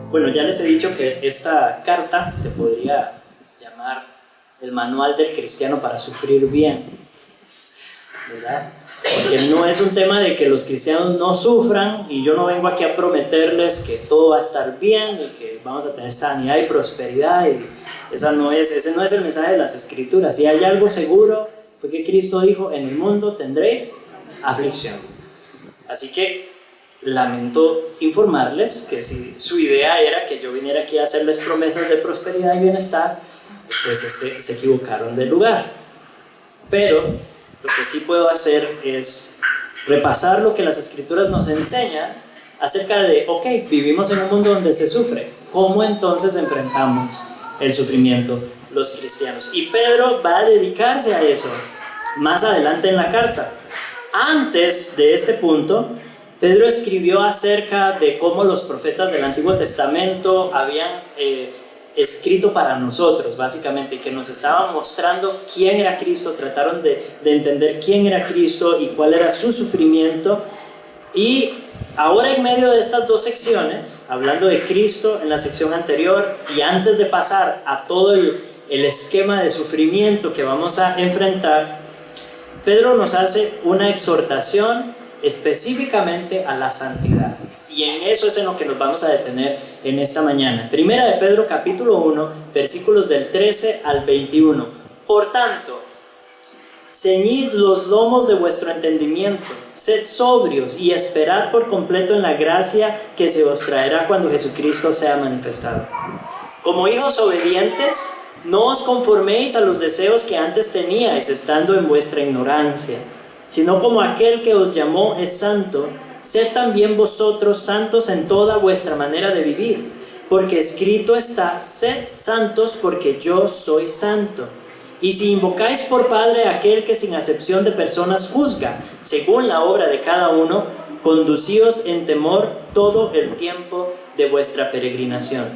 Bueno, ya les he dicho que esta carta se podría llamar el manual del cristiano para sufrir bien, ¿verdad? Porque no es un tema de que los cristianos no sufran, y yo no vengo aquí a prometerles que todo va a estar bien y que vamos a tener sanidad y prosperidad, y ese no es el mensaje de las Escrituras. Si hay algo seguro, fue que Cristo dijo: en el mundo tendréis aflicción. Así que lamento informarles que si su idea era que yo viniera aquí a hacerles promesas de prosperidad y bienestar, pues se equivocaron de lugar. Pero lo que sí puedo hacer es repasar lo que las Escrituras nos enseñan acerca de, ok, vivimos en un mundo donde se sufre. ¿Cómo entonces enfrentamos el sufrimiento los cristianos? Y Pedro va a dedicarse a eso más adelante en la carta. Antes de este punto, Pedro escribió acerca de cómo los profetas del Antiguo Testamento habían escrito para nosotros, básicamente, que nos estaban mostrando quién era Cristo. Trataron de entender quién era Cristo y cuál era su sufrimiento. Y ahora, en medio de estas dos secciones, hablando de Cristo en la sección anterior, y antes de pasar a todo el esquema de sufrimiento que vamos a enfrentar, Pedro nos hace una exhortación específicamente a la santidad. Y en eso es en lo que nos vamos a detener en esta mañana. Primera de Pedro, capítulo 1, versículos del 13 al 21. Por tanto, ceñid los lomos de vuestro entendimiento, sed sobrios y esperad por completo en la gracia que se os traerá cuando Jesucristo sea manifestado. Como hijos obedientes, no os conforméis a los deseos que antes teníais estando en vuestra ignorancia, sino como aquel que os llamó es santo, sed también vosotros santos en toda vuestra manera de vivir, porque escrito está: sed santos porque yo soy santo. Y si invocáis por Padre a aquel que sin acepción de personas juzga, según la obra de cada uno, conducíos en temor todo el tiempo de vuestra peregrinación,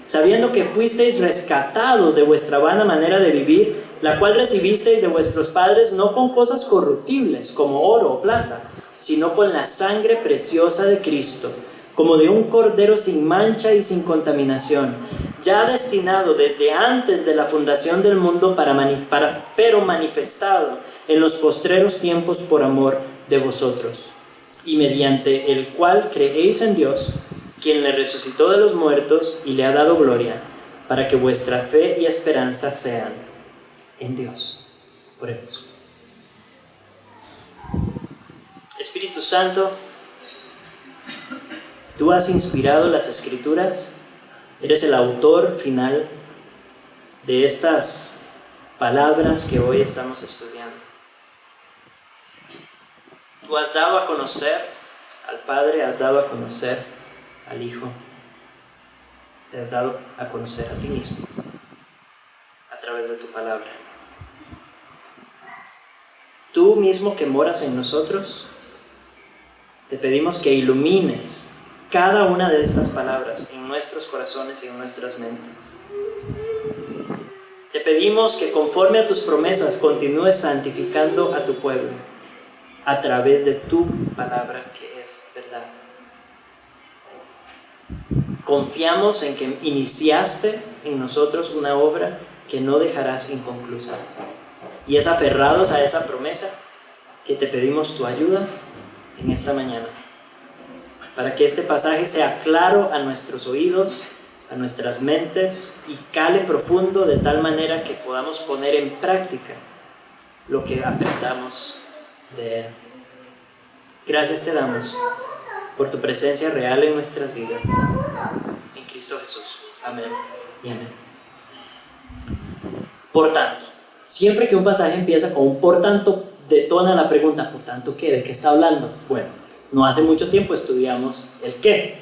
sabiendo que fuisteis rescatados de vuestra vana manera de vivir, la cual recibisteis de vuestros padres, no con cosas corruptibles como oro o plata, sino con la sangre preciosa de Cristo, como de un cordero sin mancha y sin contaminación, ya destinado desde antes de la fundación del mundo pero manifestado en los postreros tiempos por amor de vosotros, y mediante el cual creéis en Dios, quien le resucitó de los muertos y le ha dado gloria, para que vuestra fe y esperanza sean en Dios. Oremos. Espíritu Santo, tú has inspirado las Escrituras, eres el autor final de estas palabras que hoy estamos estudiando. Tú has dado a conocer al Padre, has dado a conocer al Hijo, te has dado a conocer a ti mismo a través de tu palabra. Tú mismo que moras en nosotros, te pedimos que ilumines cada una de estas palabras en nuestros corazones y en nuestras mentes. Te pedimos que conforme a tus promesas continúes santificando a tu pueblo a través de tu palabra que es verdad. Confiamos en que iniciaste en nosotros una obra que no dejarás inconclusa. Y es aferrados a esa promesa que te pedimos tu ayuda en esta mañana, para que este pasaje sea claro a nuestros oídos, a nuestras mentes, y cale profundo de tal manera que podamos poner en práctica lo que aprendamos de él. Gracias te damos por tu presencia real en nuestras vidas. En Cristo Jesús. Amén y amén. Por tanto, siempre que un pasaje empieza con un por tanto, detona la pregunta: ¿por tanto qué? ¿De qué está hablando? Bueno, no hace mucho tiempo estudiamos el qué.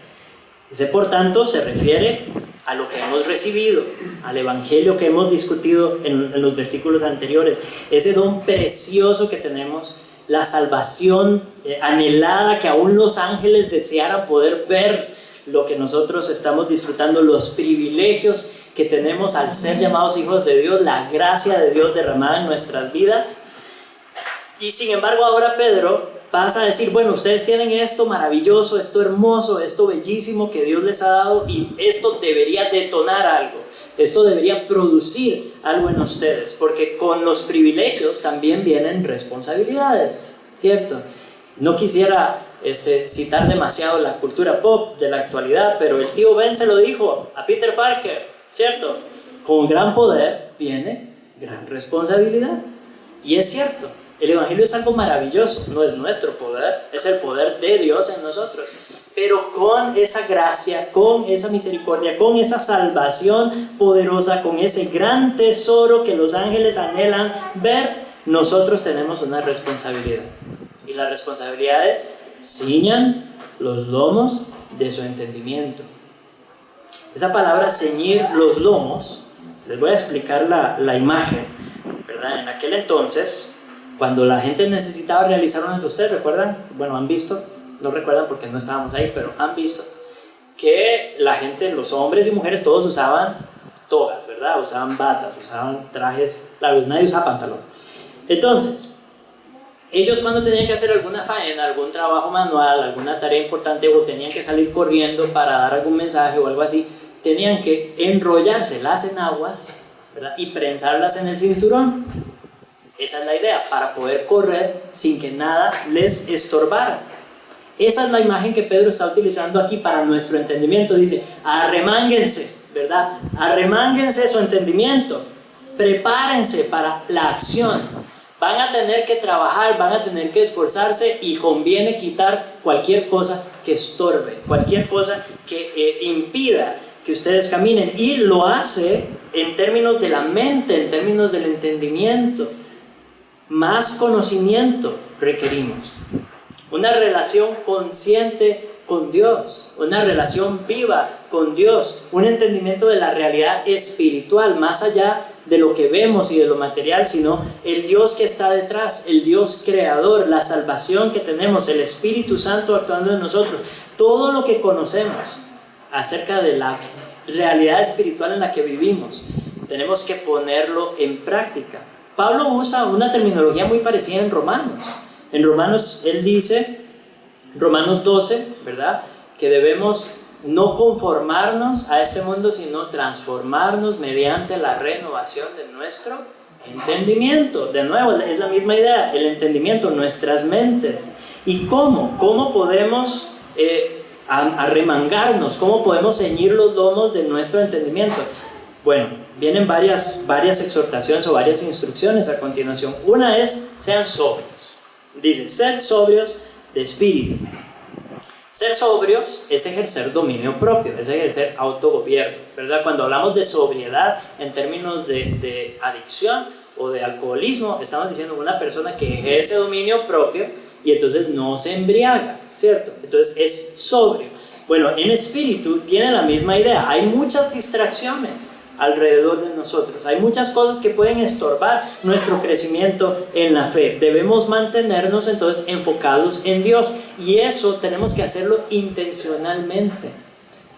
Ese por tanto se refiere a lo que hemos recibido, al evangelio que hemos discutido en los versículos anteriores, ese don precioso que tenemos, la salvación anhelada que aún los ángeles desearan poder ver, lo que nosotros estamos disfrutando, los privilegios que tenemos al ser llamados hijos de Dios, la gracia de Dios derramada en nuestras vidas. Y sin embargo ahora Pedro vas a decir, bueno, ustedes tienen esto maravilloso, esto hermoso, esto bellísimo que Dios les ha dado y esto debería detonar algo, esto debería producir algo en ustedes, porque con los privilegios también vienen responsabilidades, ¿cierto? No quisiera citar demasiado la cultura pop de la actualidad, pero el tío Ben se lo dijo a Peter Parker, ¿cierto? Con gran poder viene gran responsabilidad. Y es cierto, el Evangelio es algo maravilloso, no es nuestro poder, es el poder de Dios en nosotros. Pero con esa gracia, con esa misericordia, con esa salvación poderosa, con ese gran tesoro que los ángeles anhelan ver, nosotros tenemos una responsabilidad. Y las responsabilidades ciñan los lomos de su entendimiento. Esa palabra ceñir los lomos, les voy a explicar la imagen, ¿verdad? En aquel entonces, cuando la gente necesitaba realizar una, ¿ustedes recuerdan? Bueno, han visto, no recuerdan porque no estábamos ahí, pero han visto que la gente, los hombres y mujeres, todos usaban togas, ¿verdad? Usaban batas, usaban trajes largos, nadie usaba pantalón. Entonces, ellos cuando tenían que hacer alguna faena, algún trabajo manual, alguna tarea importante o tenían que salir corriendo para dar algún mensaje o algo así, tenían que enrollarse las enaguas, ¿verdad? Y prensarlas en el cinturón. Esa es la idea, para poder correr sin que nada les estorbara. Esa es la imagen que Pedro está utilizando aquí para nuestro entendimiento. Dice, arremánguense, ¿verdad? Arremánguense su entendimiento. Prepárense para la acción. Van a tener que trabajar, van a tener que esforzarse y conviene quitar cualquier cosa que estorbe, cualquier cosa que impida que ustedes caminen. Y lo hace en términos de la mente, en términos del entendimiento. Más conocimiento requerimos. Una relación consciente con Dios, una relación viva con Dios, un entendimiento de la realidad espiritual, más allá de lo que vemos y de lo material, sino el Dios que está detrás, el Dios creador, la salvación que tenemos, el Espíritu Santo actuando en nosotros. Todo lo que conocemos acerca de la realidad espiritual en la que vivimos, tenemos que ponerlo en práctica. Pablo usa una terminología muy parecida en Romanos. En Romanos él dice, Romanos 12, ¿verdad? Que debemos no conformarnos a este mundo, sino transformarnos mediante la renovación de nuestro entendimiento. De nuevo, es la misma idea, el entendimiento, nuestras mentes. ¿Y cómo? ¿Cómo podemos arremangarnos? ¿Cómo podemos ceñir los lomos de nuestro entendimiento? Bueno, vienen varias exhortaciones o varias instrucciones a continuación. Una es, sean sobrios. Dice, sed sobrios de espíritu. Ser sobrios es ejercer dominio propio, es ejercer autogobierno, ¿verdad? Cuando hablamos de sobriedad en términos de adicción o de alcoholismo, estamos diciendo una persona que ejerce dominio propio y entonces no se embriaga, ¿cierto? Entonces es sobrio. Bueno, en espíritu tiene la misma idea, hay muchas distracciones alrededor de nosotros, hay muchas cosas que pueden estorbar nuestro crecimiento en la fe. Debemos mantenernos entonces enfocados en Dios y eso tenemos que hacerlo intencionalmente.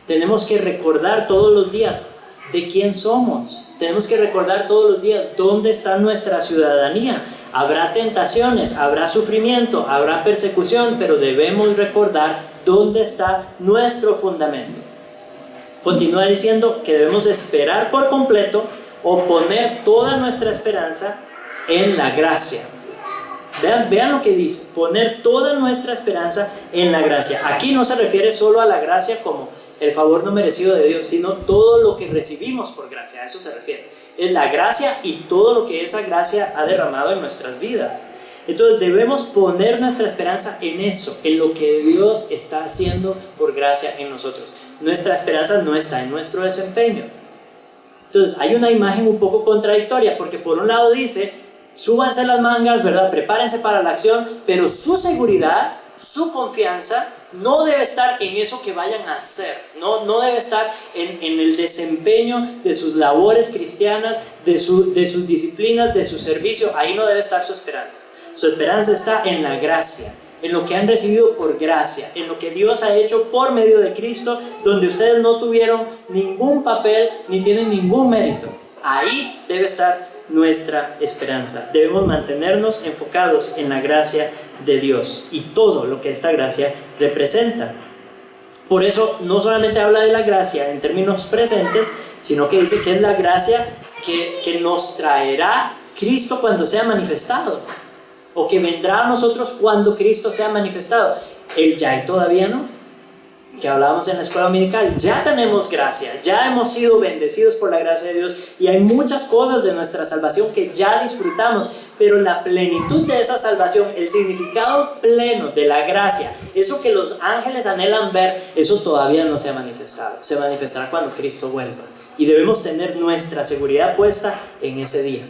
Tenemos que recordar todos los días de quién somos, tenemos que recordar todos los días dónde está nuestra ciudadanía. Habrá tentaciones, habrá sufrimiento, habrá persecución, pero debemos recordar dónde está nuestro fundamento. Continúa diciendo que debemos esperar por completo o poner toda nuestra esperanza en la gracia. Vean lo que dice, poner toda nuestra esperanza en la gracia. Aquí no se refiere solo a la gracia como el favor no merecido de Dios, sino todo lo que recibimos por gracia, a eso se refiere. Es la gracia y todo lo que esa gracia ha derramado en nuestras vidas. Entonces debemos poner nuestra esperanza en eso, en lo que Dios está haciendo por gracia en nosotros. Nuestra esperanza no está en nuestro desempeño. Entonces hay una imagen un poco contradictoria, porque por un lado dice, súbanse las mangas, ¿verdad? Prepárense para la acción, pero su seguridad, su confianza no debe estar en eso que vayan a hacer, no debe estar en el desempeño de sus labores cristianas, de sus disciplinas, de su servicio. Ahí no debe estar su esperanza. Su esperanza está en la gracia, en lo que han recibido por gracia, en lo que Dios ha hecho por medio de Cristo, donde ustedes no tuvieron ningún papel ni tienen ningún mérito. Ahí debe estar nuestra esperanza. Debemos mantenernos enfocados en la gracia de Dios y todo lo que esta gracia representa. Por eso no solamente habla de la gracia en términos presentes, sino que dice que es la gracia que nos traerá Cristo cuando sea manifestado, o que vendrá a nosotros cuando Cristo sea manifestado. El ya y todavía no, que hablábamos en la escuela dominical. Ya tenemos gracia, ya hemos sido bendecidos por la gracia de Dios, y hay muchas cosas de nuestra salvación que ya disfrutamos, pero la plenitud de esa salvación, el significado pleno de la gracia, eso que los ángeles anhelan ver, eso todavía no se ha manifestado. Se manifestará cuando Cristo vuelva, y debemos tener nuestra seguridad puesta en ese día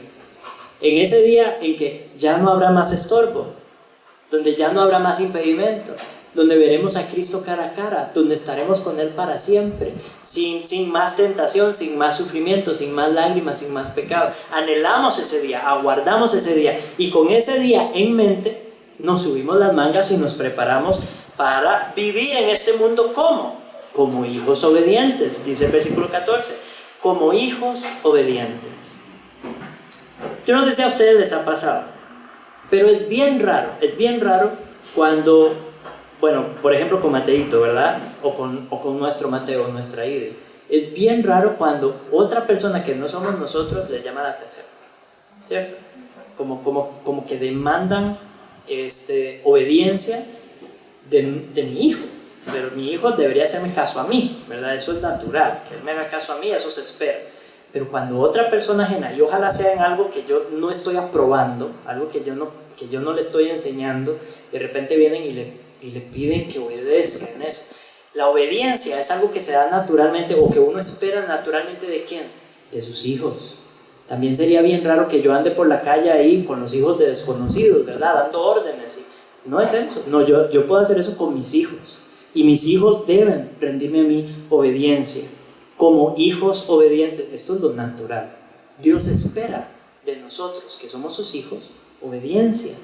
en que ya no habrá más estorbo, donde ya no habrá más impedimento, donde veremos a Cristo cara a cara, donde estaremos con Él para siempre, sin más tentación, sin más sufrimiento, sin más lágrimas, sin más pecado. Anhelamos ese día, aguardamos ese día, y con ese día en mente nos subimos las mangas y nos preparamos para vivir en este mundo como hijos obedientes, dice el versículo 14, como hijos obedientes. Yo no sé si a ustedes les ha pasado, pero es bien raro cuando, bueno, por ejemplo con Mateito, ¿verdad? O con nuestro Mateo, nuestra Ide. Es bien raro cuando otra persona que no somos nosotros les llama la atención, ¿cierto? Como que demandan obediencia de mi hijo. Pero mi hijo debería hacerme caso a mí, ¿verdad? Eso es natural, que él me haga caso a mí, eso se espera. Pero cuando otra persona ajena, y ojalá sea en algo que yo no estoy aprobando, algo que yo no le estoy enseñando, de repente vienen y le piden que obedezca en eso. La obediencia es algo que se da naturalmente, o que uno espera naturalmente. ¿De quién? De sus hijos. También sería bien raro que yo ande por la calle ahí con los hijos de desconocidos, ¿verdad? Dando órdenes. No es eso. No, yo puedo hacer eso con mis hijos. Y mis hijos deben rendirme a mí obediencia. Como hijos obedientes, esto es lo natural. Dios espera de nosotros, que somos sus hijos, obediencia.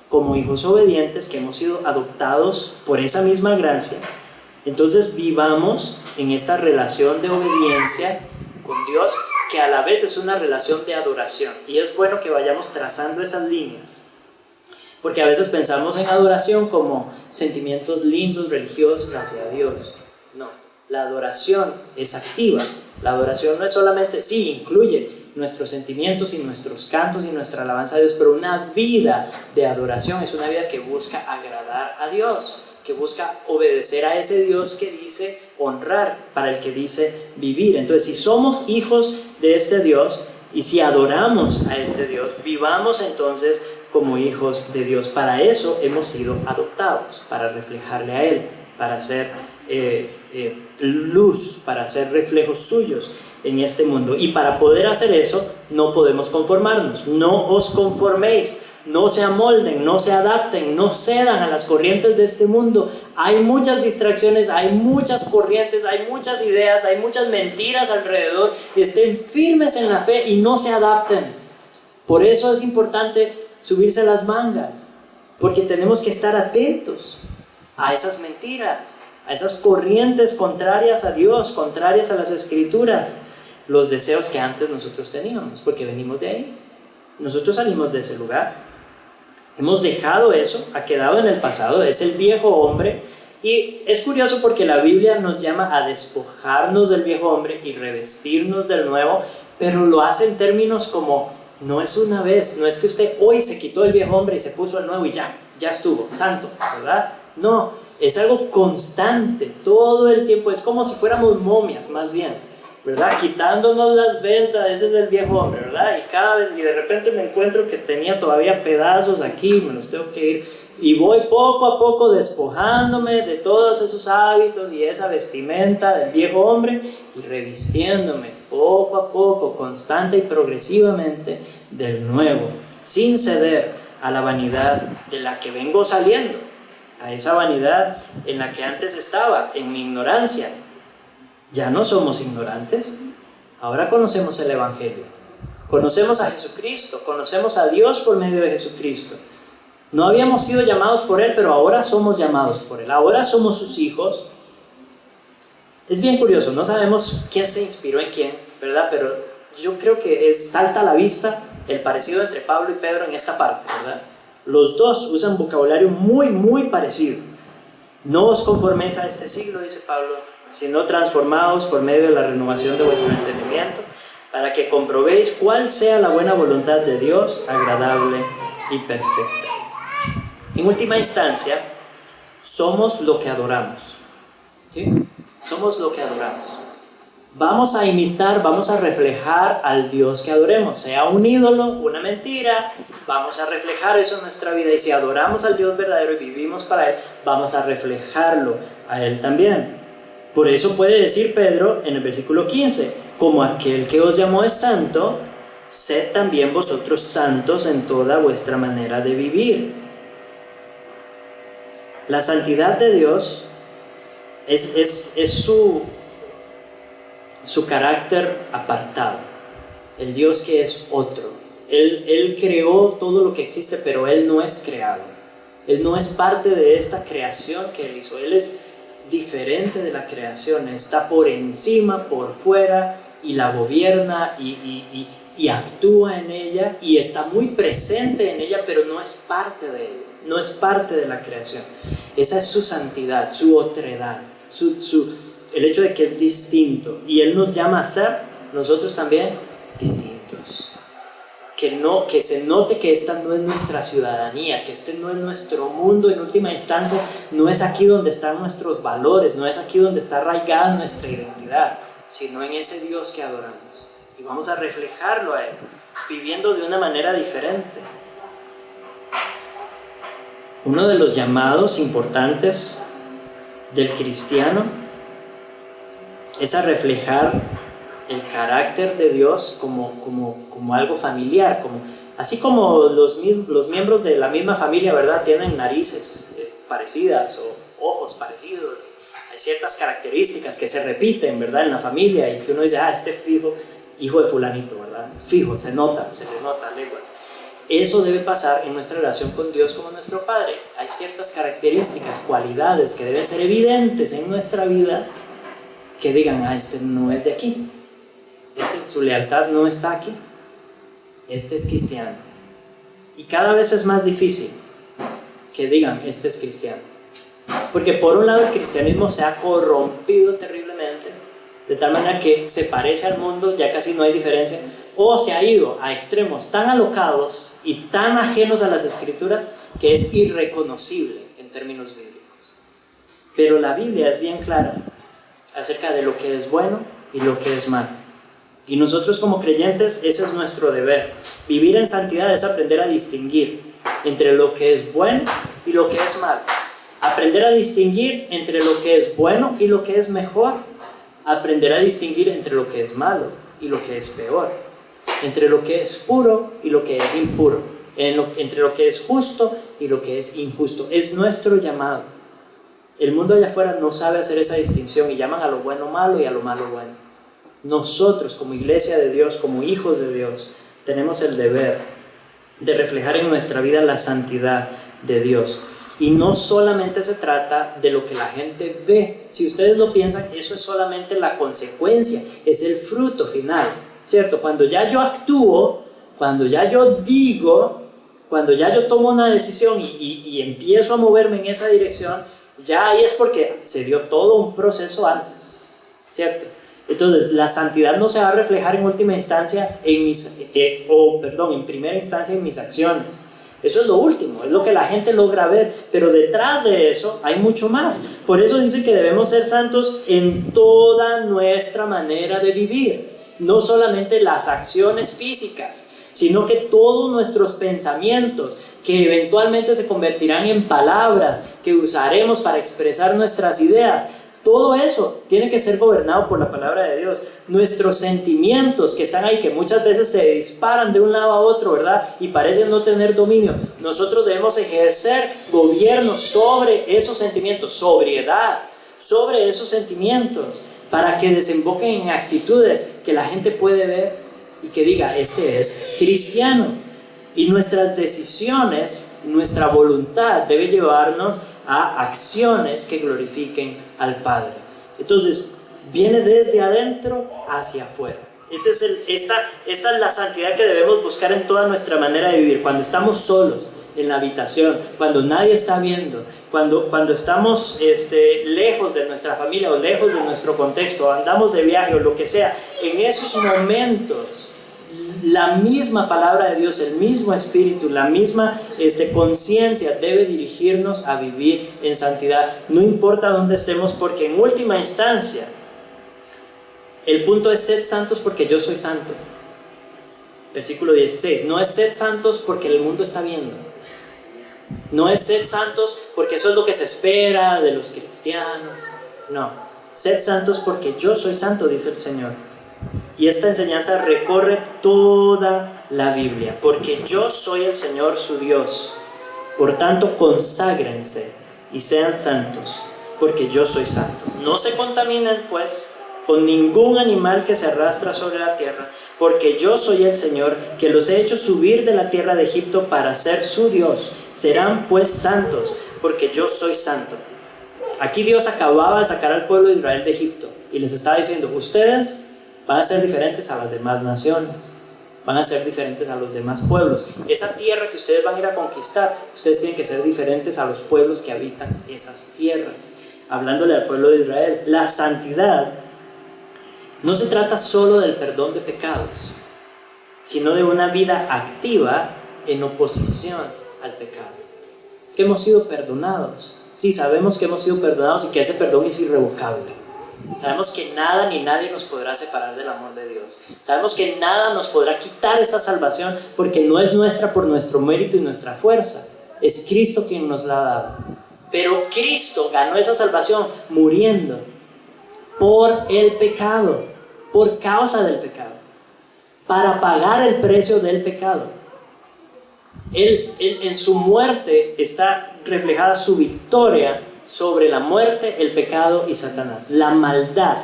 Como hijos obedientes que hemos sido adoptados por esa misma gracia, entonces vivamos en esta relación de obediencia con Dios, que a la vez es una relación de adoración. Y es bueno que vayamos trazando esas líneas, porque a veces pensamos en adoración como sentimientos lindos, religiosos hacia Dios. No. La adoración es activa. La adoración no es solamente, sí, incluye nuestros sentimientos y nuestros cantos y nuestra alabanza a Dios, pero una vida de adoración es una vida que busca agradar a Dios, que busca obedecer a ese Dios que dice honrar, para el que dice vivir. Entonces, si somos hijos de este Dios y si adoramos a este Dios, vivamos entonces como hijos de Dios. Para eso hemos sido adoptados, para reflejarle a Él, para ser luz, para ser reflejos suyos en este mundo. Y para poder hacer eso no podemos conformarnos. No os conforméis, no se amolden, no se adapten, no cedan a las corrientes de este mundo. Hay muchas distracciones, hay muchas corrientes, hay muchas ideas, hay muchas mentiras alrededor. Estén firmes en la fe y no se adapten. Por eso es importante subirse las mangas, porque tenemos que estar atentos a esas mentiras, a esas corrientes contrarias a Dios, contrarias a las Escrituras, los deseos que antes nosotros teníamos, porque venimos de ahí. Nosotros salimos de ese lugar, hemos dejado eso, ha quedado en el pasado, es el viejo hombre. Y es curioso porque la Biblia nos llama a despojarnos del viejo hombre y revestirnos del nuevo, pero lo hace en términos como, no es una vez, no es que usted hoy se quitó el viejo hombre y se puso el nuevo y ya estuvo, santo, ¿verdad? No, es algo constante, todo el tiempo. Es como si fuéramos momias, más bien, ¿verdad? Quitándonos las ventas, ese es el viejo hombre, ¿verdad? Y cada vez, y de repente me encuentro que tenía todavía pedazos aquí, me los tengo que ir, y voy poco a poco despojándome de todos esos hábitos y esa vestimenta del viejo hombre y revistiéndome poco a poco, constante y progresivamente del nuevo, sin ceder a la vanidad de la que vengo saliendo, a esa vanidad en la que antes estaba, en mi ignorancia. Ya no somos ignorantes, ahora conocemos el Evangelio, conocemos a Jesucristo, conocemos a Dios por medio de Jesucristo. No habíamos sido llamados por Él, pero ahora somos llamados por Él, ahora somos sus hijos. Es bien curioso, no sabemos quién se inspiró en quién, ¿verdad? Pero yo creo que salta a la vista el parecido entre Pablo y Pedro en esta parte, ¿verdad? Los dos usan vocabulario muy parecido. No os conforméis a este siglo, dice Pablo, sino transformaos por medio de la renovación de vuestro entendimiento, para que comprobéis cuál sea la buena voluntad de Dios, agradable y perfecta. En última instancia, somos lo que adoramos. ¿Sí? Somos lo que adoramos. Vamos a imitar, vamos a reflejar al Dios que adoremos, sea un ídolo, una mentira, vamos a reflejar eso en nuestra vida. Y si adoramos al Dios verdadero y vivimos para Él, vamos a reflejarlo a Él también. Por eso puede decir Pedro en el versículo 15, como aquel que os llamó es santo, sed también vosotros santos en toda vuestra manera de vivir. La santidad de Dios es su carácter apartado, el Dios que es otro. Él creó todo lo que existe, pero Él no es creado. Él no es parte de esta creación que Él hizo. Él es diferente de la creación, está por encima, por fuera, y la gobierna y actúa en ella y está muy presente en ella, pero no es parte de ella, no es parte de la creación. Esa es su santidad, su otredad, el hecho de que es distinto, y Él nos llama a ser nosotros también distintos. Que se note que esta no es nuestra ciudadanía, que este no es nuestro mundo en última instancia, no es aquí donde están nuestros valores, no es aquí donde está arraigada nuestra identidad, sino en ese Dios que adoramos. Y vamos a reflejarlo a Él, viviendo de una manera diferente. Uno de los llamados importantes del cristiano es a reflejar el carácter de Dios como algo familiar, así como los miembros de la misma familia, ¿verdad?, tienen narices parecidas o ojos parecidos. Hay ciertas características que se repiten, ¿verdad?, en la familia, y que uno dice, este fijo, hijo de fulanito, ¿verdad? Fijo, se le nota leguas. Eso debe pasar en nuestra relación con Dios como nuestro Padre. Hay ciertas características, cualidades que deben ser evidentes en nuestra vida, que digan, este no es de aquí, su lealtad no está aquí, este es cristiano. Y cada vez es más difícil que digan, este es cristiano, porque por un lado el cristianismo se ha corrompido terriblemente, de tal manera que se parece al mundo, ya casi no hay diferencia, o se ha ido a extremos tan alocados y tan ajenos a las escrituras que es irreconocible en términos bíblicos. Pero la Biblia es bien clara acerca de lo que es bueno y lo que es malo. Y nosotros como creyentes, ese es nuestro deber. Vivir en santidad es aprender a distinguir entre lo que es bueno y lo que es malo. Aprender a distinguir entre lo que es bueno y lo que es mejor. Aprender a distinguir entre lo que es malo y lo que es peor. Entre lo que es puro y lo que es impuro. Entre lo que es justo y lo que es injusto. Es nuestro llamado. El mundo allá afuera no sabe hacer esa distinción y llaman a lo bueno malo y a lo malo bueno. Nosotros como iglesia de Dios, como hijos de Dios, tenemos el deber de reflejar en nuestra vida la santidad de Dios. Y no solamente se trata de lo que la gente ve. Si ustedes lo piensan, eso es solamente la consecuencia, es el fruto final, ¿cierto? Cuando ya yo actúo, cuando ya yo digo, cuando ya yo tomo una decisión y empiezo a moverme en esa dirección, ya ahí es porque se dio todo un proceso antes, ¿cierto? Entonces, la santidad no se va a reflejar en última instancia en primera instancia en mis acciones. Eso es lo último, es lo que la gente logra ver, pero detrás de eso hay mucho más. Por eso dice que debemos ser santos en toda nuestra manera de vivir, no solamente las acciones físicas, sino que todos nuestros pensamientos, que eventualmente se convertirán en palabras que usaremos para expresar nuestras ideas. Todo eso tiene que ser gobernado por la palabra de Dios. Nuestros sentimientos que están ahí, que muchas veces se disparan de un lado a otro, ¿verdad? Y parecen no tener dominio. Nosotros debemos ejercer gobierno sobre esos sentimientos, sobriedad sobre esos sentimientos, para que desemboquen en actitudes que la gente puede ver y que diga, este es cristiano. Y nuestras decisiones, nuestra voluntad debe llevarnos a acciones que glorifiquen al Padre. Entonces, viene desde adentro hacia afuera. Esta es la santidad que debemos buscar en toda nuestra manera de vivir. Cuando estamos solos, en la habitación, cuando nadie está viendo, cuando estamos lejos de nuestra familia o lejos de nuestro contexto, andamos de viaje o lo que sea, en esos momentos la misma palabra de Dios, el mismo Espíritu, la misma conciencia debe dirigirnos a vivir en santidad, no importa dónde estemos, porque en última instancia el punto es: sed santos porque yo soy santo. Versículo 16, no es sed santos porque el mundo está viendo, no es sed santos porque eso es lo que se espera de los cristianos, no, sed santos porque yo soy santo, dice el Señor. Y esta enseñanza recorre toda la Biblia, porque yo soy el Señor su Dios. Por tanto, conságrense y sean santos, porque yo soy santo. No se contaminen, pues, con ningún animal que se arrastra sobre la tierra, porque yo soy el Señor, que los he hecho subir de la tierra de Egipto para ser su Dios. Serán, pues, santos, porque yo soy santo. Aquí Dios acababa de sacar al pueblo de Israel de Egipto y les estaba diciendo: ustedes van a ser diferentes a las demás naciones, van a ser diferentes a los demás pueblos. Esa tierra que ustedes van a ir a conquistar, ustedes tienen que ser diferentes a los pueblos que habitan esas tierras. Hablándole al pueblo de Israel, la santidad no se trata solo del perdón de pecados, sino de una vida activa en oposición al pecado. Es que hemos sido perdonados. Sí, sabemos que hemos sido perdonados y que ese perdón es irrevocable. Sabemos que nada ni nadie nos podrá separar del amor de Dios. Sabemos que nada nos podrá quitar esa salvación, porque no es nuestra por nuestro mérito y nuestra fuerza. Es Cristo quien nos la ha dado. Pero Cristo ganó esa salvación muriendo por el pecado, por causa del pecado, para pagar el precio del pecado. Él en su muerte está reflejada su victoria sobre la muerte, el pecado y Satanás. La maldad,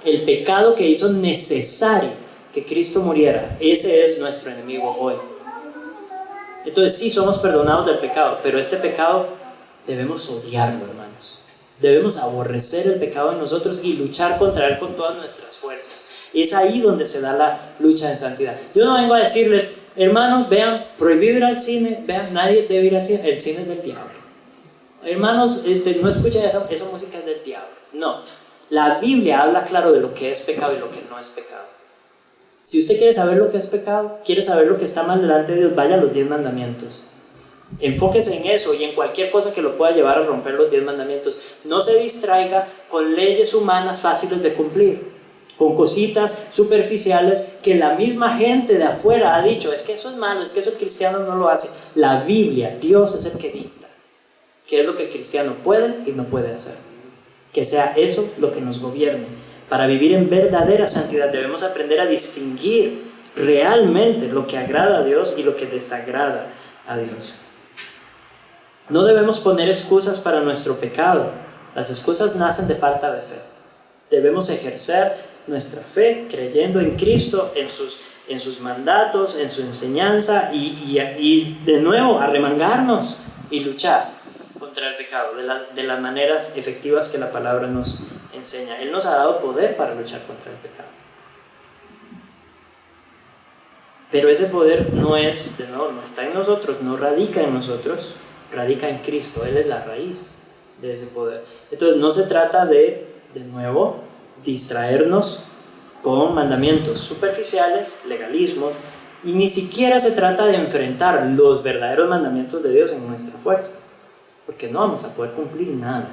el pecado que hizo necesario que Cristo muriera, ese es nuestro enemigo hoy. Entonces sí, somos perdonados del pecado, pero este pecado debemos odiarlo, hermanos. Debemos aborrecer el pecado en nosotros y luchar contra él con todas nuestras fuerzas. Es ahí donde se da la lucha en santidad. Yo no vengo a decirles: hermanos, vean, prohibido ir al cine, vean, nadie debe ir al cine, el cine es del diablo. Hermanos, no escuchen esa música, es del diablo. No, la Biblia habla claro de lo que es pecado y lo que no es pecado. Si usted quiere saber lo que es pecado, quiere saber lo que está mal delante de Dios, vaya a los 10 mandamientos. Enfóquese en eso y en cualquier cosa que lo pueda llevar a romper los 10 mandamientos. No se distraiga con leyes humanas fáciles de cumplir, con cositas superficiales que la misma gente de afuera ha dicho: es que eso es malo, es que eso el cristiano no lo hace. La Biblia, Dios es el que dicta qué es lo que el cristiano puede y no puede hacer. Que sea eso lo que nos gobierne. Para vivir en verdadera santidad debemos aprender a distinguir realmente lo que agrada a Dios y lo que desagrada a Dios. No debemos poner excusas para nuestro pecado. Las excusas nacen de falta de fe. Debemos ejercer nuestra fe creyendo en Cristo, en sus mandatos, en su enseñanza y de nuevo arremangarnos y luchar contra el pecado de las maneras efectivas que la palabra nos enseña. Él nos ha dado poder para luchar contra el pecado. Pero ese poder no está en nosotros, no radica en nosotros, radica en Cristo. Él es la raíz de ese poder. Entonces no se trata de nuevo, distraernos con mandamientos superficiales, legalismos, y ni siquiera se trata de enfrentar los verdaderos mandamientos de Dios en nuestra fuerza, porque no vamos a poder cumplir nada.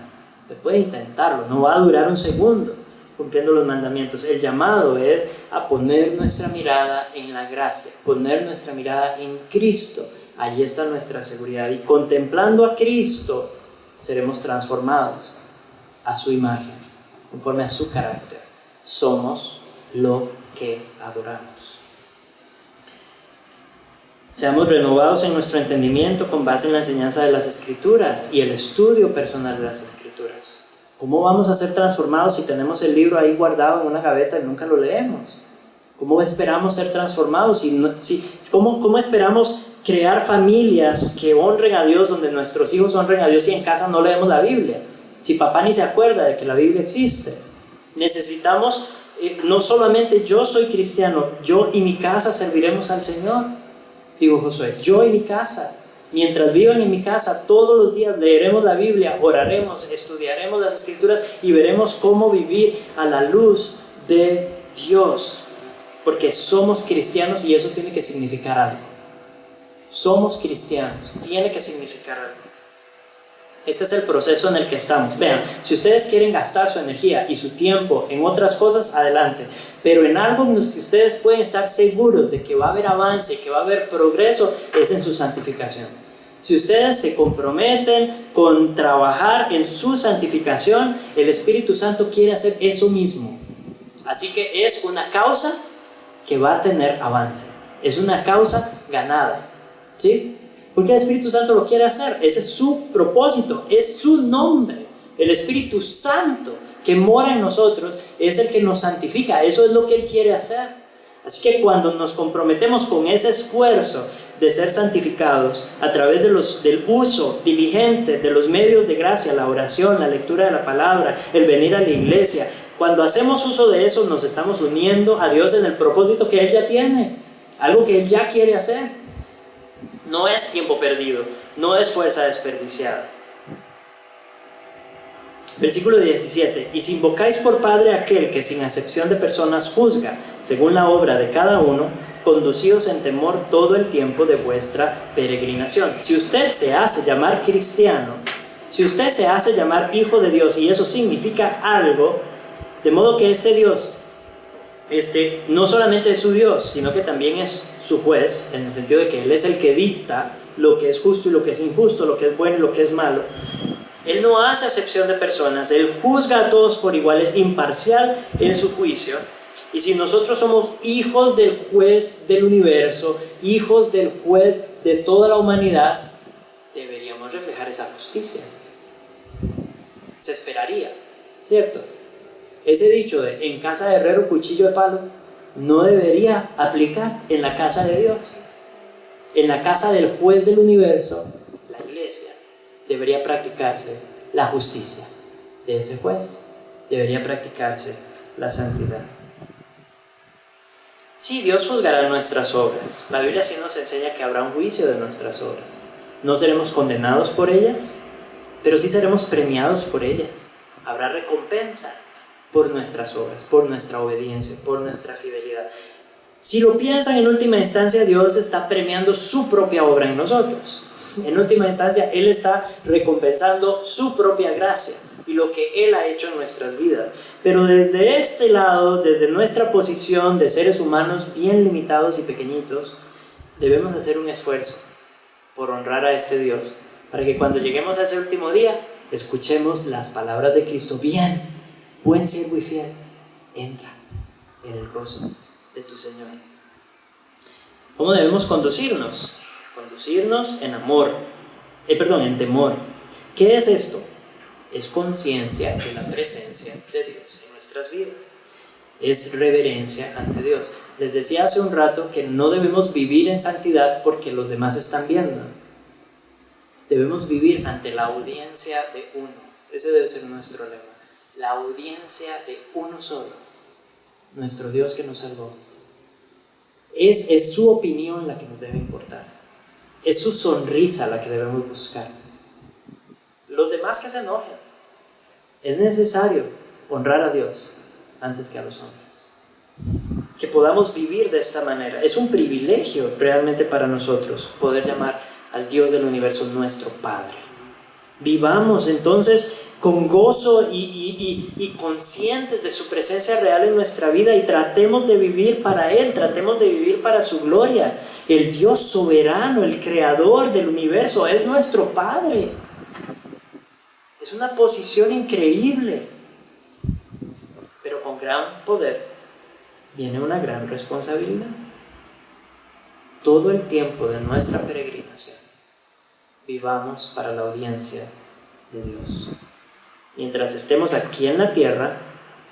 Se puede intentarlo, no va a durar un segundo cumpliendo los mandamientos. El llamado es a poner nuestra mirada en la gracia, poner nuestra mirada en Cristo. Allí está nuestra seguridad, y contemplando a Cristo seremos transformados a su imagen, conforme a su carácter. Somos lo que adoramos. Seamos renovados en nuestro entendimiento con base en la enseñanza de las Escrituras y el estudio personal de las Escrituras. ¿Cómo vamos a ser transformados si tenemos el libro ahí guardado en una gaveta y nunca lo leemos? ¿Cómo esperamos ser transformados? ¿Cómo esperamos crear familias que honren a Dios, donde nuestros hijos honren a Dios, y en casa no leemos la Biblia? Si papá ni se acuerda de que la Biblia existe. Necesitamos, no solamente yo soy cristiano, yo y mi casa serviremos al Señor. Digo Josué, yo y mi casa. Mientras vivan en mi casa, todos los días leeremos la Biblia, oraremos, estudiaremos las Escrituras y veremos cómo vivir a la luz de Dios. Porque somos cristianos y eso tiene que significar algo. Somos cristianos, tiene que significar algo. Este es el proceso en el que estamos. Vean, si ustedes quieren gastar su energía y su tiempo en otras cosas, adelante. Pero en algo en lo que ustedes pueden estar seguros de que va a haber avance, que va a haber progreso, es en su santificación. Si ustedes se comprometen con trabajar en su santificación, el Espíritu Santo quiere hacer eso mismo. Así que es una causa que va a tener avance. Es una causa ganada. ¿Sí? Porque el Espíritu Santo lo quiere hacer. Ese es su propósito, es su nombre. El Espíritu Santo que mora en nosotros es el que nos santifica. Eso es lo que Él quiere hacer. Así que cuando nos comprometemos con ese esfuerzo de ser santificados a través del uso diligente de los medios de gracia, la oración, la lectura de la palabra, el venir a la iglesia, cuando hacemos uso de eso nos estamos uniendo a Dios en el propósito que Él ya tiene, algo que Él ya quiere hacer. No es tiempo perdido, no es fuerza desperdiciada. Versículo 17. Y si invocáis por Padre a aquel que sin acepción de personas juzga, según la obra de cada uno, conducíos en temor todo el tiempo de vuestra peregrinación. Si usted se hace llamar cristiano, si usted se hace llamar hijo de Dios, y eso significa algo, de modo que este Dios no solamente es su Dios, sino que también es su juez, en el sentido de que Él es el que dicta lo que es justo y lo que es injusto, lo que es bueno y lo que es malo. Él no hace acepción de personas, Él juzga a todos por igual, es imparcial en su juicio. Y si nosotros somos hijos del juez del universo, hijos del juez de toda la humanidad, deberíamos reflejar esa justicia. Se esperaría, ¿cierto? Ese dicho de en casa de herrero cuchillo de palo no debería aplicar en la casa de Dios. En la casa del juez del universo, la iglesia, debería practicarse la justicia de ese juez. Debería practicarse la santidad. Sí, Dios juzgará nuestras obras. La Biblia sí nos enseña que habrá un juicio de nuestras obras. No seremos condenados por ellas, pero sí seremos premiados por ellas. Habrá recompensa por nuestras obras, por nuestra obediencia, por nuestra fidelidad. Si lo piensan, en última instancia Dios está premiando su propia obra en nosotros. En última instancia Él está recompensando su propia gracia y lo que Él ha hecho en nuestras vidas. Pero desde este lado, desde nuestra posición de seres humanos bien limitados y pequeñitos, debemos hacer un esfuerzo por honrar a este Dios, para que cuando lleguemos a ese último día, escuchemos las palabras de Cristo: bien, buen siervo y fiel, entra en el gozo de tu Señor. ¿Cómo debemos conducirnos? Conducirnos en amor, en temor. ¿Qué es esto? Es conciencia de la presencia de Dios en nuestras vidas. Es reverencia ante Dios. Les decía hace un rato que no debemos vivir en santidad porque los demás están viendo. Debemos vivir ante la audiencia de uno. Ese debe ser nuestro lema. La audiencia de uno solo, nuestro Dios que nos salvó. Es su opinión la que nos debe importar. Es su sonrisa la que debemos buscar. Los demás que se enojen. Es necesario honrar a Dios antes que a los hombres. Que podamos vivir de esta manera. Es un privilegio realmente para nosotros poder llamar al Dios del universo nuestro Padre. Vivamos entonces con gozo y conscientes de su presencia real en nuestra vida, y tratemos de vivir para Él, tratemos de vivir para su gloria. El Dios soberano, el creador del universo, es nuestro Padre. Es una posición increíble, pero con gran poder viene una gran responsabilidad. Todo el tiempo de nuestra peregrinación vivamos para la audiencia de Dios. Mientras estemos aquí en la tierra,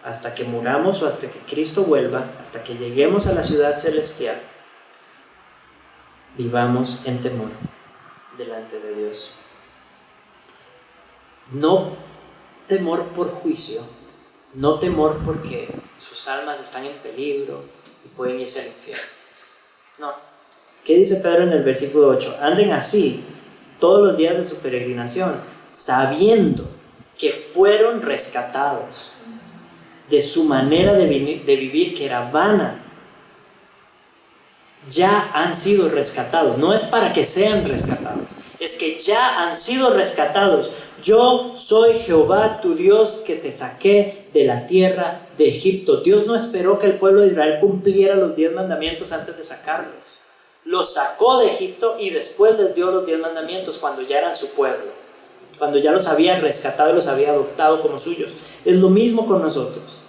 hasta que muramos o hasta que Cristo vuelva, hasta que lleguemos a la ciudad celestial, vivamos en temor delante de Dios. No temor por juicio, no temor porque sus almas están en peligro y pueden irse al infierno. No. ¿Qué dice Pedro en el versículo 8? Anden así, todos los días de su peregrinación, sabiendo que fueron rescatados de su manera de vivir, que era vana. Ya han sido rescatados. No es para que sean rescatados, es que ya han sido rescatados. Yo soy Jehová tu Dios, que te saqué de la tierra de Egipto. Dios no esperó que el pueblo de Israel cumpliera los 10 mandamientos antes de sacarlos. Los sacó de Egipto y después les dio los 10 mandamientos cuando ya eran su pueblo, cuando ya los había rescatado y los había adoptado como suyos. Es lo mismo con nosotros.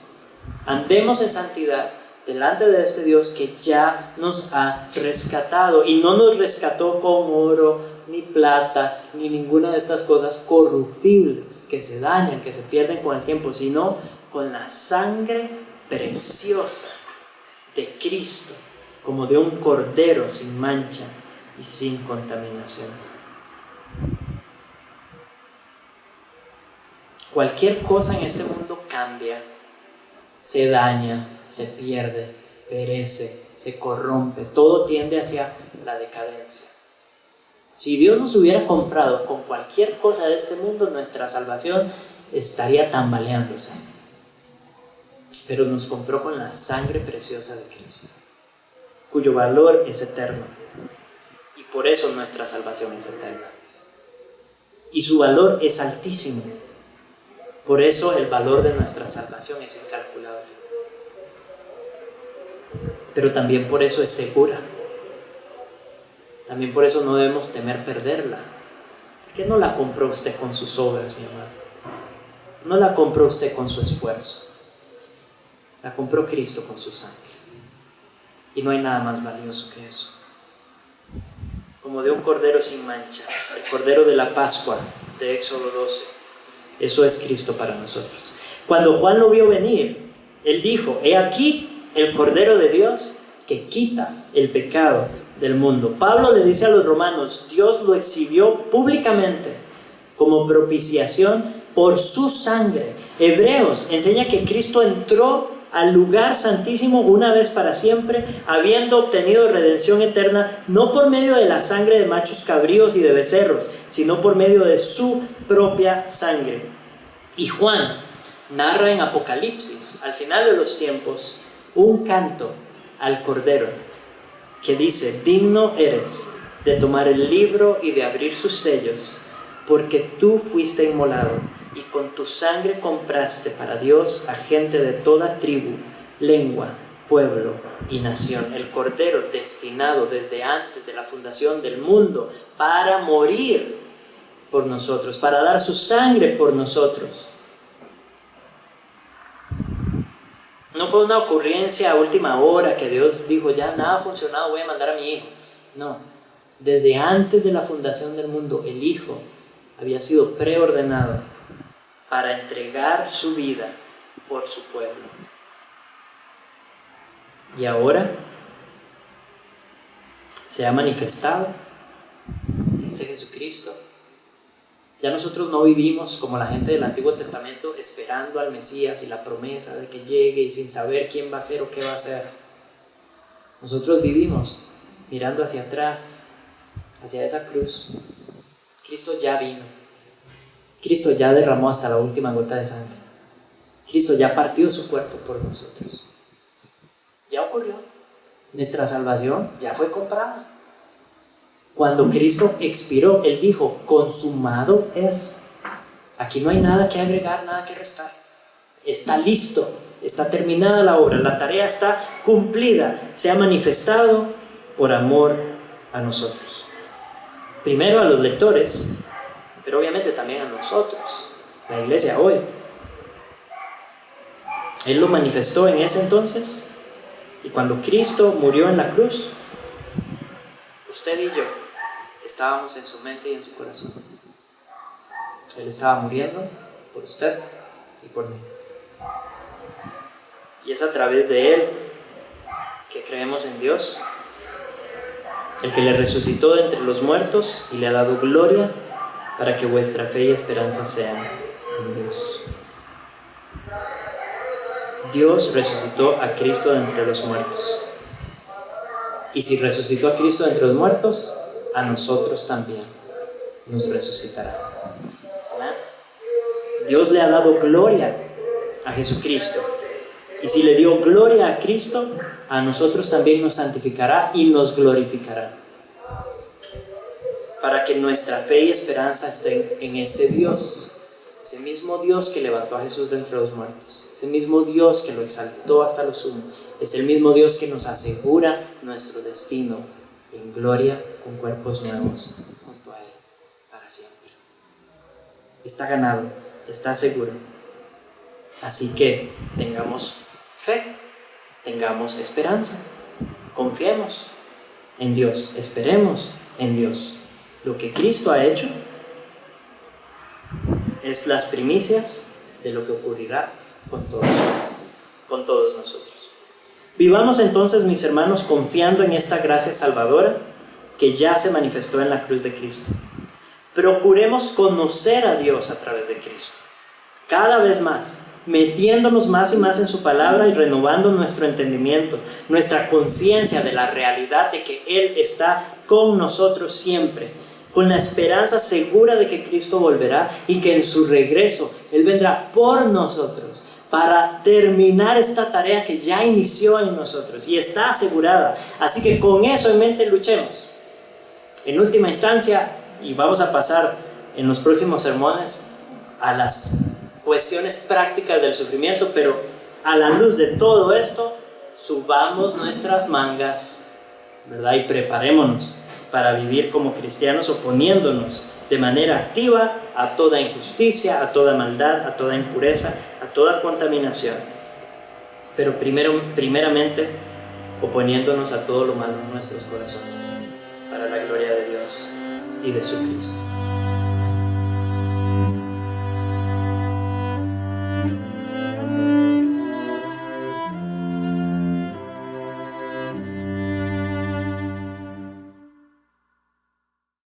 Andemos en santidad delante de este Dios que ya nos ha rescatado, y no nos rescató con oro, ni plata, ni ninguna de estas cosas corruptibles que se dañan, que se pierden con el tiempo, sino con la sangre preciosa de Cristo, como de un cordero sin mancha y sin contaminación. Cualquier cosa en este mundo cambia, se daña, se pierde, perece, se corrompe, todo tiende hacia la decadencia. Si Dios nos hubiera comprado con cualquier cosa de este mundo, nuestra salvación estaría tambaleándose. Pero nos compró con la sangre preciosa de Cristo, cuyo valor es eterno, y por eso nuestra salvación es eterna. Y su valor es altísimo. Por eso el valor de nuestra salvación es incalculable. Pero también por eso es segura. También por eso no debemos temer perderla. ¿Por qué no la compró usted con sus obras, mi amado? No la compró usted con su esfuerzo. La compró Cristo con su sangre. Y no hay nada más valioso que eso. Como de un cordero sin mancha, el cordero de la Pascua de Éxodo 12. Eso es Cristo para nosotros. Cuando Juan lo vio venir, él dijo: he aquí el Cordero de Dios que quita el pecado del mundo. Pablo le dice a los romanos: Dios lo exhibió públicamente como propiciación por su sangre. Hebreos enseña que Cristo entró al lugar santísimo una vez para siempre, habiendo obtenido redención eterna, no por medio de la sangre de machos cabríos y de becerros, sino por medio de su propia sangre. Y Juan narra en Apocalipsis, al final de los tiempos, un canto al Cordero que dice: digno eres de tomar el libro y de abrir sus sellos, porque tú fuiste inmolado y con tu sangre compraste para Dios a gente de toda tribu, lengua, pueblo y nación. El Cordero destinado desde antes de la fundación del mundo para morir por nosotros, para dar su sangre por nosotros. No fue una ocurrencia a última hora que Dios dijo: ya nada ha funcionado, voy a mandar a mi hijo. No, desde antes de la fundación del mundo, el Hijo había sido preordenado para entregar su vida por su pueblo. Y ahora se ha manifestado este Jesucristo. Ya nosotros no vivimos como la gente del Antiguo Testamento esperando al Mesías y la promesa de que llegue y sin saber quién va a ser o qué va a ser. Nosotros vivimos mirando hacia atrás, hacia esa cruz. Cristo ya vino. Cristo ya derramó hasta la última gota de sangre. Cristo ya partió su cuerpo por nosotros. Ya ocurrió. Nuestra salvación ya fue comprada. Cuando Cristo expiró, Él dijo: consumado es. Aquí no hay nada que agregar, nada que restar. Está listo, está terminada la obra, la tarea está cumplida. Se ha manifestado por amor a nosotros. Primero a los lectores, pero obviamente también a nosotros, la iglesia hoy. Él lo manifestó en ese entonces, y cuando Cristo murió en la cruz, usted y yo estábamos en su mente y en su corazón. Él estaba muriendo por usted y por mí. Y es a través de Él que creemos en Dios, el que le resucitó de entre los muertos y le ha dado gloria, para que vuestra fe y esperanza sean en Dios. Dios resucitó a Cristo de entre los muertos. Y si resucitó a Cristo de entre los muertos, a nosotros también nos resucitará. ¿Amén? Dios le ha dado gloria a Jesucristo. Y si le dio gloria a Cristo, a nosotros también nos santificará y nos glorificará. Para que nuestra fe y esperanza estén en este Dios. Ese mismo Dios que levantó a Jesús de entre los muertos. Ese mismo Dios que lo exaltó hasta lo sumo. Es el mismo Dios que nos asegura nuestro destino en gloria con cuerpos nuevos junto a Él para siempre. Está ganado, está seguro. Así que tengamos fe, tengamos esperanza, confiemos en Dios, esperemos en Dios. Lo que Cristo ha hecho es las primicias de lo que ocurrirá con todos nosotros. Vivamos entonces, mis hermanos, confiando en esta gracia salvadora que ya se manifestó en la cruz de Cristo. Procuremos conocer a Dios a través de Cristo, cada vez más, metiéndonos más y más en su palabra y renovando nuestro entendimiento, nuestra conciencia de la realidad de que Él está con nosotros siempre, con la esperanza segura de que Cristo volverá y que en su regreso Él vendrá por nosotros para terminar esta tarea que ya inició en nosotros y está asegurada. Así que con eso en mente luchemos. En última instancia, y vamos a pasar en los próximos sermones a las cuestiones prácticas del sufrimiento, pero a la luz de todo esto, subamos nuestras mangas, ¿verdad? Y preparémonos para vivir como cristianos, oponiéndonos de manera activa a toda injusticia, a toda maldad, a toda impureza, a toda contaminación. Pero primeramente, oponiéndonos a todo lo malo en nuestros corazones, para la gloria de Dios y de su Cristo.